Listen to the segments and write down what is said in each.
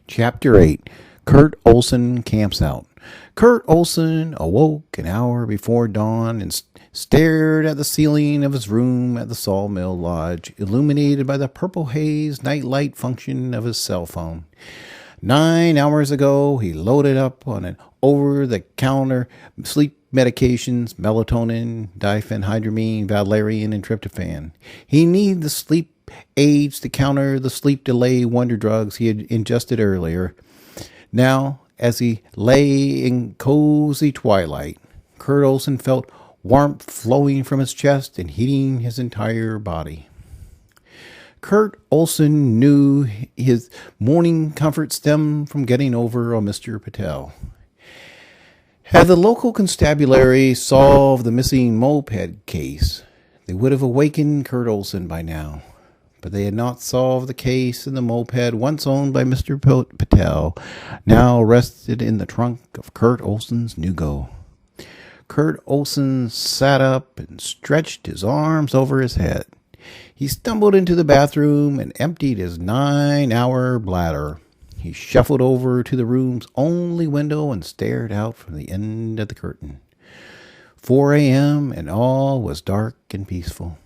Chapter 8. Kurt Olson Camps Out. Kurt Olson awoke an hour before dawn and stared at the ceiling of his room at the Sawmill Lodge, illuminated by the purple haze nightlight function of his cell phone. 9 hours ago, he loaded up on an over-the-counter sleep medications, melatonin, diphenhydramine, valerian, and tryptophan. He needed the sleep aids to counter the sleep delay wonder drugs he had ingested earlier. Now, as he lay in cozy twilight, Kurt Olson felt warmth flowing from his chest and heating his entire body. Kurt Olson knew his morning comfort stemmed from getting over on Mr. Patel. Had the local constabulary solved the missing moped case, they would have awakened Kurt Olson by now. But they had not solved the case, and the moped, once owned by Mr. Patel, now rested in the trunk of Kurt Olson's Nugo. Kurt Olson sat up and stretched his arms over his head. He stumbled into the bathroom and emptied his 9-hour bladder. He shuffled over to the room's only window and stared out from the end of the curtain. 4 a.m. and all was dark and peaceful.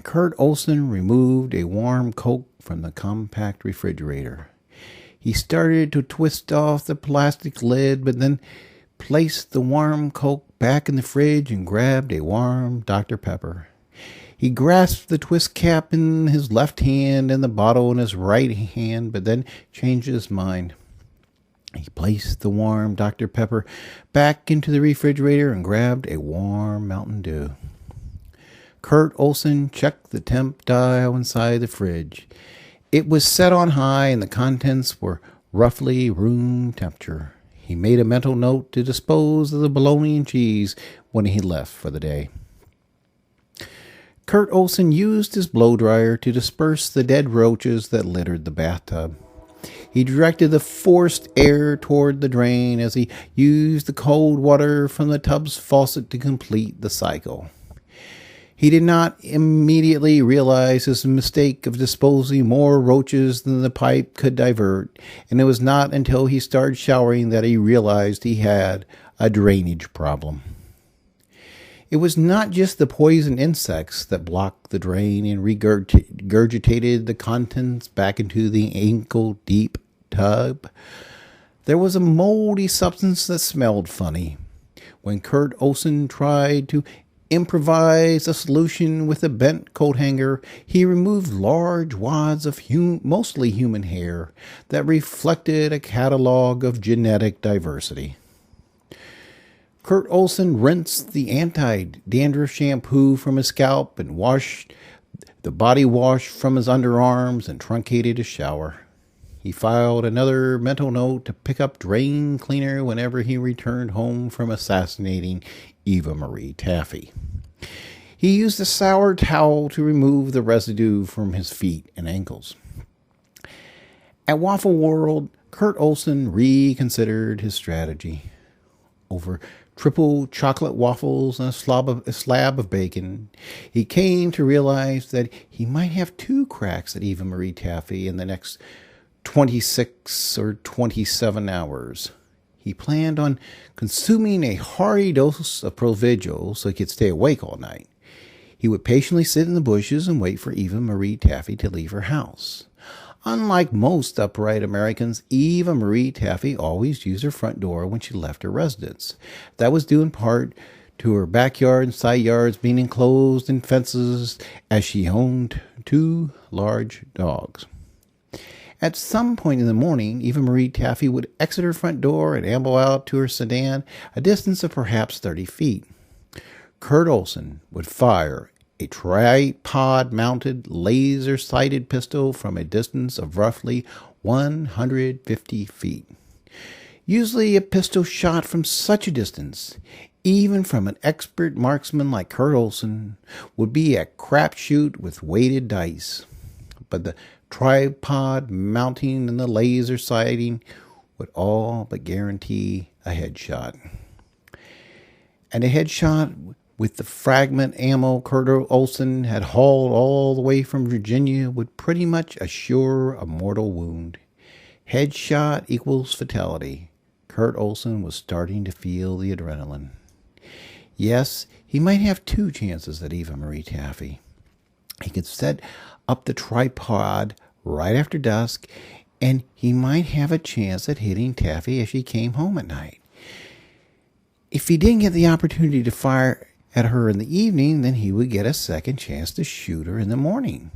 Kurt Olson removed a warm Coke from the compact refrigerator. He started to twist off the plastic lid, but then placed the warm Coke back in the fridge and grabbed a warm Dr. Pepper. He grasped the twist cap in his left hand and the bottle in his right hand, but then changed his mind. He placed the warm Dr. Pepper back into the refrigerator and grabbed a warm Mountain Dew. Kurt Olson checked the temp dial inside the fridge. It was set on high and the contents were roughly room temperature. He made a mental note to dispose of the bologna and cheese when he left for the day. Kurt Olson used his blow dryer to disperse the dead roaches that littered the bathtub. He directed the forced air toward the drain as he used the cold water from the tub's faucet to complete the cycle. He did not immediately realize his mistake of disposing more roaches than the pipe could divert, and it was not until he started showering that he realized he had a drainage problem. It was not just the poison insects that blocked the drain and regurgitated the contents back into the ankle-deep tub. There was a moldy substance that smelled funny. When Kurt Olson tried to improvise a solution with a bent coat hanger, he removed large wads of mostly human hair that reflected a catalog of genetic diversity. Kurt Olson rinsed the anti-dandruff shampoo from his scalp and washed the body wash from his underarms and truncated his shower. He filed another mental note to pick up drain cleaner whenever he returned home from assassinating Eva Marie Taffy. He used a sour towel to remove the residue from his feet and ankles. At Waffle World, Kurt Olson reconsidered his strategy. Over triple chocolate waffles and a slab of bacon, he came to realize that he might have 2 cracks at Eva Marie Taffy in the next 26 or 27 hours. He planned on consuming a hearty dose of Provigil so he could stay awake all night. He would patiently sit in the bushes and wait for Eva Marie Taffy to leave her house. Unlike most upright Americans, Eva Marie Taffy always used her front door when she left her residence. That was due in part to her backyard and side yards being enclosed in fences, as she owned 2 large dogs. At some point in the morning, Eva Marie Taffy would exit her front door and amble out to her sedan, a distance of perhaps 30 feet. Kurt Olson would fire a tripod-mounted, laser-sighted pistol from a distance of roughly 150 feet. Usually a pistol shot from such a distance, even from an expert marksman like Kurt Olson, would be a crapshoot with weighted dice. But the tripod mounting and the laser sighting would all but guarantee a headshot. And a headshot with the fragment ammo Kurt Olson had hauled all the way from Virginia would pretty much assure a mortal wound. Headshot equals fatality. Kurt Olson was starting to feel the adrenaline. Yes, he might have 2 chances at Eva Marie Taffy. He could set up the tripod right after dusk, and he might have a chance at hitting Taffy as she came home at night. If he didn't get the opportunity to fire at her in the evening, then he would get a second chance to shoot her in the morning.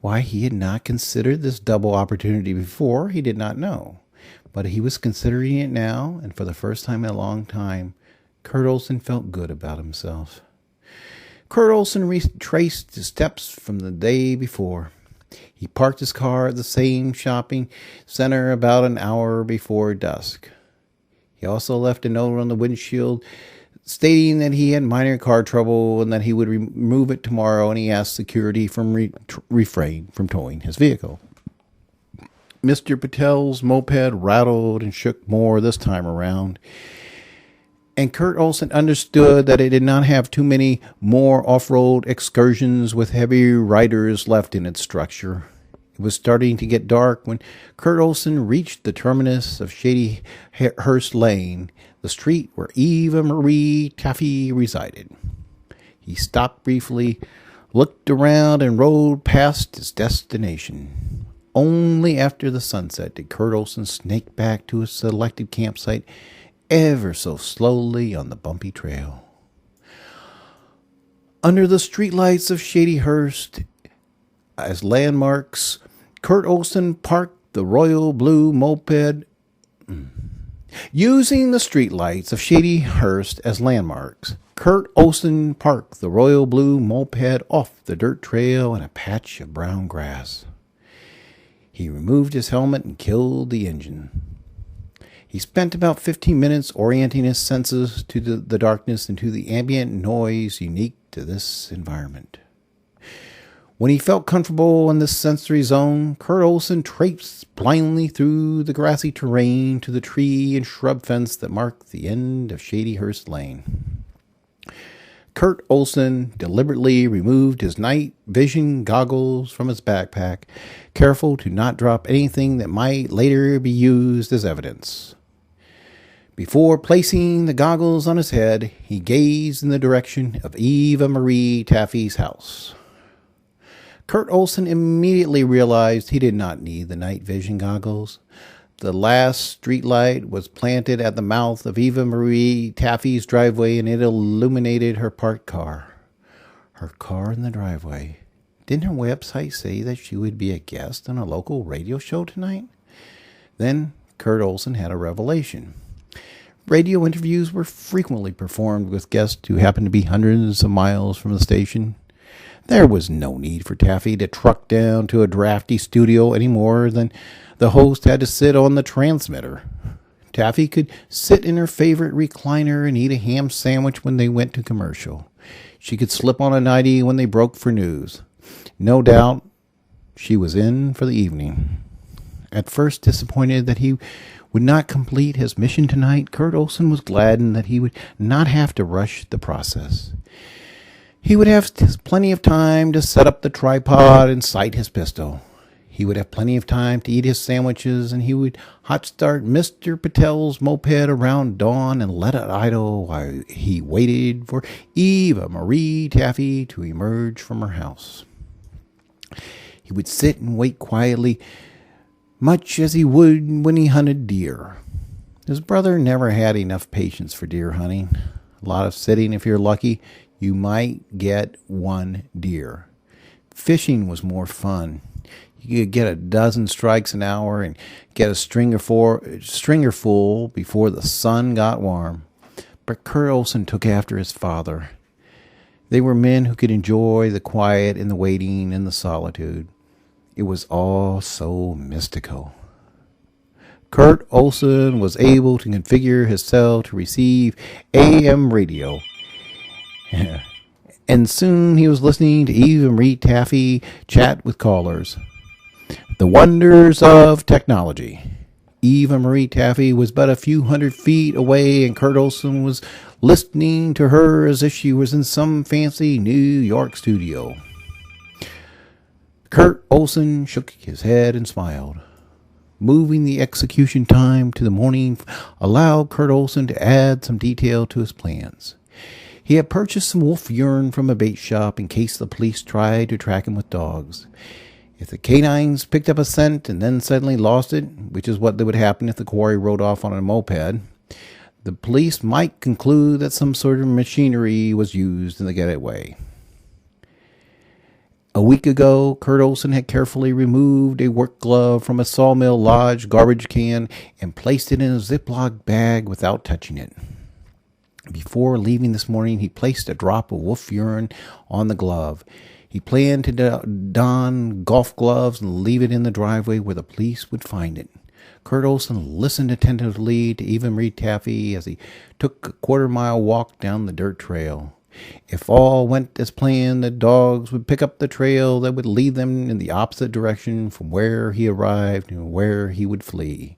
Why he had not considered this double opportunity before, he did not know. But he was considering it now, and for the first time in a long time, Kurt Olson felt good about himself. Kurt Olson retraced his steps from the day before. He parked his car at the same shopping center about an hour before dusk. He also left a note on the windshield stating that he had minor car trouble and that he would remove it tomorrow, and he asked security from refrain from towing his vehicle. Mr. Patel's moped rattled and shook more this time around, and Kurt Olson understood that it did not have too many more off-road excursions with heavy riders left in its structure. It was starting to get dark when Kurt Olson reached the terminus of Shadyhurst Lane, the street where Eva Marie Taffy resided. He stopped briefly, looked around, and rode past his destination. Only after the sunset did Kurt Olson snake back to his selected campsite, ever so slowly on the bumpy trail. Under the streetlights of Shadyhurst, as landmarks, Kurt Olson parked the royal blue moped. Using the streetlights of Shadyhurst as landmarks, Kurt Olson parked the royal blue moped off the dirt trail in a patch of brown grass. He removed his helmet and killed the engine. He spent about 15 minutes orienting his senses to the darkness and to the ambient noise unique to this environment. When he felt comfortable in this sensory zone, Kurt Olson traipsed blindly through the grassy terrain to the tree and shrub fence that marked the end of Shadyhurst Lane. Kurt Olson deliberately removed his night vision goggles from his backpack, careful to not drop anything that might later be used as evidence. Before placing the goggles on his head, he gazed in the direction of Eva Marie Taffy's house. Kurt Olson immediately realized he did not need the night vision goggles. The last streetlight was planted at the mouth of Eva Marie Taffy's driveway, and it illuminated her parked car. Her car in the driveway. Didn't her website say that she would be a guest on a local radio show tonight? Then Kurt Olson had a revelation. Radio interviews were frequently performed with guests who happened to be hundreds of miles from the station. There was no need for Taffy to truck down to a drafty studio any more than the host had to sit on the transmitter. Taffy could sit in her favorite recliner and eat a ham sandwich when they went to commercial. She could slip on a nightie when they broke for news. No doubt she was in for the evening. At first disappointed that he would not complete his mission tonight, Kurt Olson was gladdened that he would not have to rush the process. He would have plenty of time to set up the tripod and sight his pistol. He would have plenty of time to eat his sandwiches, and he would hot start Mr. Patel's moped around dawn and let it idle while he waited for Eva Marie Taffy to emerge from her house. He would sit and wait quietly, much as he would when he hunted deer. His brother never had enough patience for deer hunting. A lot of sitting if you're lucky. You might get one deer. Fishing was more fun. You could get a dozen strikes an hour and get a stringer full before the sun got warm. But Kurt Olson took after his father. They were men who could enjoy the quiet and the waiting and the solitude. It was all so mystical. Kurt Olson was able to configure his cell to receive AM radio. And soon he was listening to Eva Marie Taffy chat with callers. The wonders of technology. Eva Marie Taffy was but a few hundred feet away, and Kurt Olson was listening to her as if she was in some fancy New York studio. Kurt Olson shook his head and smiled. Moving the execution time to the morning allowed Kurt Olson to add some detail to his plans. He had purchased some wolf urine from a bait shop in case the police tried to track him with dogs. If the canines picked up a scent and then suddenly lost it, which is what would happen if the quarry rode off on a moped, the police might conclude that some sort of machinery was used in the getaway. A week ago, Kurt Olson had carefully removed a work glove from a Sawmill Lodge garbage can and placed it in a Ziploc bag without touching it. Before leaving this morning, he placed a drop of wolf urine on the glove. He planned to don golf gloves and leave it in the driveway where the police would find it. Kurt Olson listened attentively to Eva Marie Taffy as he took a quarter-mile walk down the dirt trail. If all went as planned, the dogs would pick up the trail that would lead them in the opposite direction from where he arrived and where he would flee.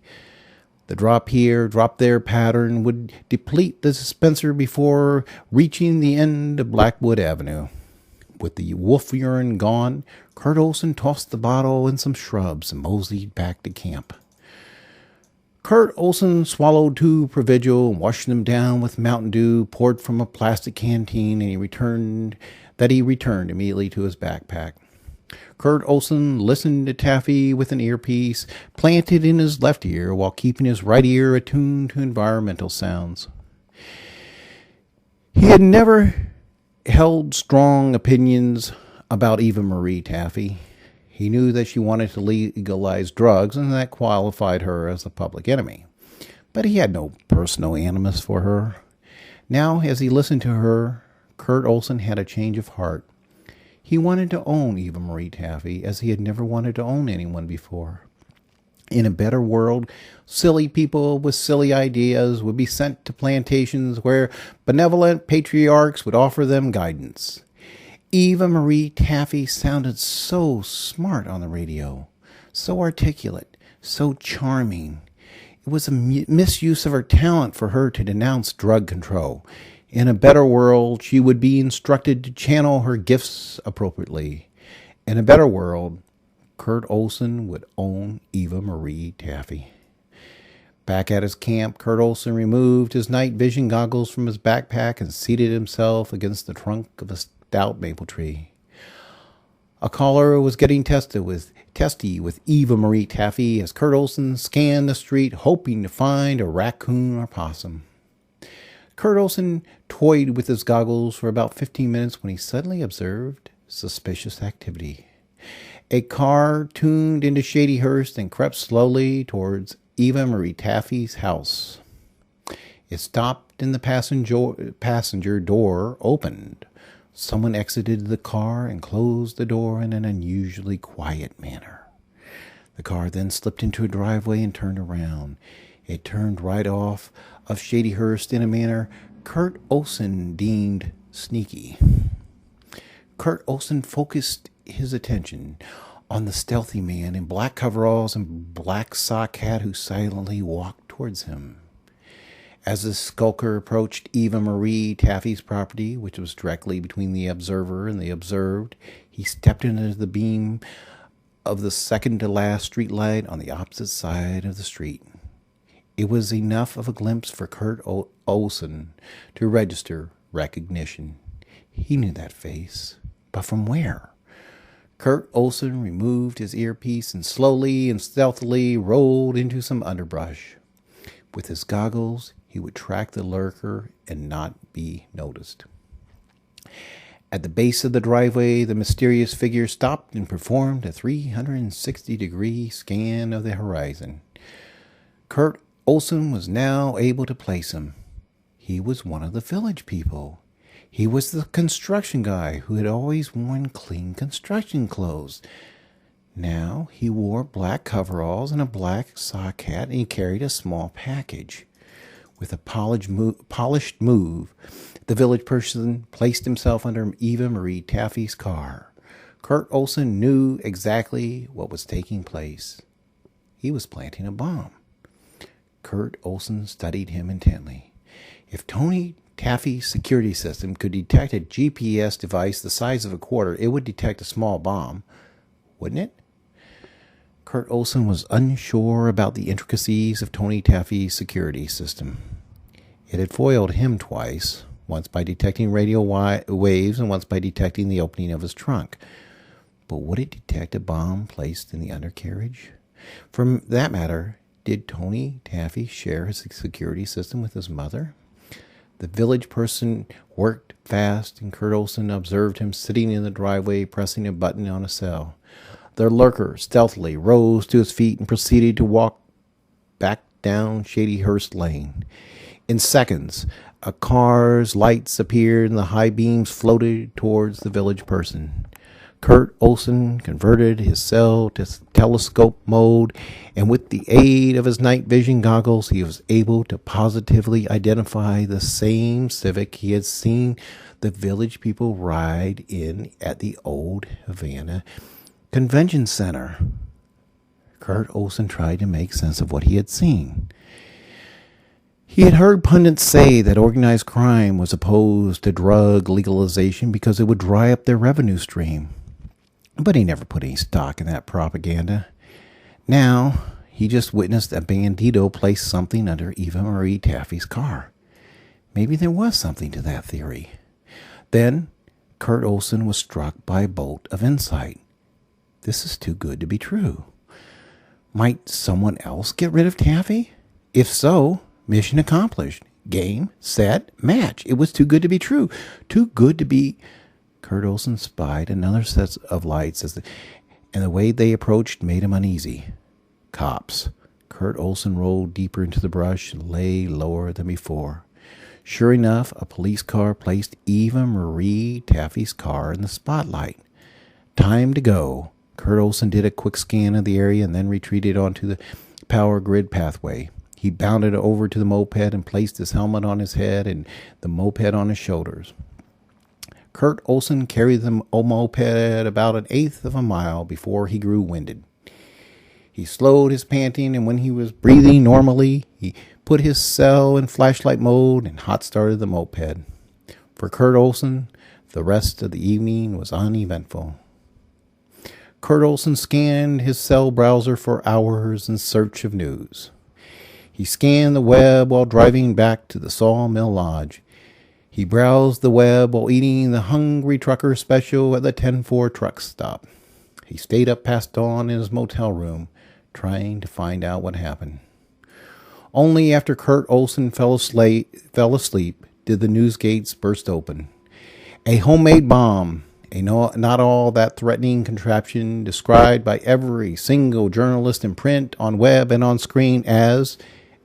The drop here, drop there pattern would deplete the dispenser before reaching the end of Blackwood Avenue. With the wolf urine gone, Kurt Olson tossed the bottle in some shrubs and moseyed back to camp. Kurt Olson swallowed 2 Provigil and washed them down with Mountain Dew poured from a plastic canteen, and he returned immediately to his backpack. Kurt Olson listened to Taffy with an earpiece planted in his left ear while keeping his right ear attuned to environmental sounds. He had never held strong opinions about Eva Marie Taffy. He knew that she wanted to legalize drugs, and that qualified her as a public enemy. But he had no personal animus for her. Now, as he listened to her, Kurt Olson had a change of heart. He wanted to own Eva Marie Taffy as he had never wanted to own anyone before. In a better world, silly people with silly ideas would be sent to plantations where benevolent patriarchs would offer them guidance. Eva Marie Taffy sounded so smart on the radio, so articulate, so charming. It was a misuse of her talent for her to denounce drug control. In a better world, she would be instructed to channel her gifts appropriately. In a better world, Kurt Olson would own Eva Marie Taffy. Back at his camp, Kurt Olson removed his night vision goggles from his backpack and seated himself against the trunk of a stout maple tree. A caller was getting testy with Eva Marie Taffy as Kurt Olson scanned the street hoping to find a raccoon or possum. Kurt Olson toyed with his goggles for about 15 minutes when he suddenly observed suspicious activity. A car tuned into Shadyhurst and crept slowly towards Eva Marie Taffy's house. It stopped and the passenger door opened. Someone exited the car and closed the door in an unusually quiet manner. The car then slipped into a driveway and turned around. It turned right off of Shadyhurst in a manner Kurt Olson deemed sneaky. Kurt Olson focused his attention on the stealthy man in black coveralls and black sock hat who silently walked towards him. As the skulker approached Eva Marie Taffy's property, which was directly between the observer and the observed, he stepped into the beam of the second-to-last street light on the opposite side of the street. It was enough of a glimpse for Kurt Olson to register recognition. He knew that face, but from where? Kurt Olson removed his earpiece and slowly and stealthily rolled into some underbrush. With his goggles, he would track the lurker and not be noticed. At the base of the driveway, the mysterious figure stopped and performed a 360-degree scan of the horizon. Kurt Olson was now able to place him. He was one of the village people. He was the construction guy who had always worn clean construction clothes. Now he wore black coveralls and a black sock hat, and he carried a small package. With a polished move, the village person placed himself under Eva Marie Taffy's car. Kurt Olson knew exactly what was taking place. He was planting a bomb. Kurt Olson studied him intently. If Tony Taffy's security system could detect a GPS device the size of a quarter, it would detect a small bomb, wouldn't it? Kurt Olson was unsure about the intricacies of Tony Taffy's security system. It had foiled him twice, once by detecting radio waves and once by detecting the opening of his trunk. But would it detect a bomb placed in the undercarriage? For that matter, did Tony Taffy share his security system with his mother? The village person worked fast, and Kurt Olson observed him sitting in the driveway pressing a button on a cell. The lurker stealthily rose to his feet and proceeded to walk back down Shadyhurst Lane. In seconds, a car's lights appeared and the high beams floated towards the village person. Kurt Olson converted his cell to telescope mode, and with the aid of his night vision goggles, he was able to positively identify the same Civic he had seen the village people ride in at the old Havana Convention Center. Kurt Olson tried to make sense of what he had seen. He had heard pundits say that organized crime was opposed to drug legalization because it would dry up their revenue stream. But he never put any stock in that propaganda. Now, he just witnessed a bandito place something under Eva Marie Taffy's car. Maybe there was something to that theory. Then, Kurt Olson was struck by a bolt of insight. This is too good to be true. Might someone else get rid of Taffy? If so, mission accomplished. Game, set, match. It was too good to be true. Too good to be... Kurt Olson spied another set of lights, and the way they approached made him uneasy. Cops. Kurt Olson rolled deeper into the brush and lay lower than before. Sure enough, a police car placed Eva Marie Taffy's car in the spotlight. Time to go. Kurt Olson did a quick scan of the area and then retreated onto the power grid pathway. He bounded over to the moped and placed his helmet on his head and the moped on his shoulders. Kurt Olson carried the moped about 1/8 of a mile before he grew winded. He slowed his panting, and when he was breathing normally, he put his cell in flashlight mode and hot-started the moped. For Kurt Olson, the rest of the evening was uneventful. Kurt Olson scanned his cell browser for hours in search of news. He scanned the web while driving back to the Sawmill Lodge. He browsed the web while eating the Hungry Trucker special at the 10-4 truck stop. He stayed up past dawn in his motel room, trying to find out what happened. Only after Kurt Olson fell asleep did the news gates burst open. A homemade bomb, a not all that threatening contraption described by every single journalist in print, on web, and on screen as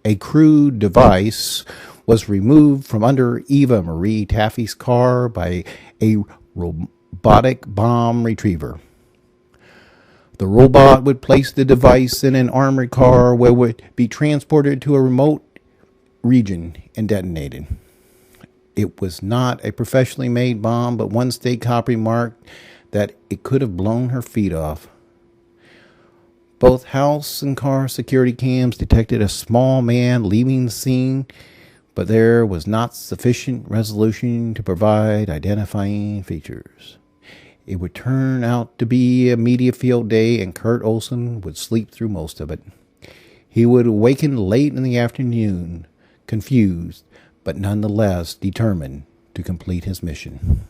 a crude device, was removed from under Eva Marie Taffy's car by a robotic bomb retriever. The robot would place the device in an armored car where it would be transported to a remote region and detonated. It was not a professionally made bomb, but one state cop remarked that it could have blown her feet off. Both house and car security cams detected a small man leaving the scene, but there was not sufficient resolution to provide identifying features. It would turn out to be a media field day, and Kurt Olson would sleep through most of it. He would awaken late in the afternoon, confused, but nonetheless determined to complete his mission.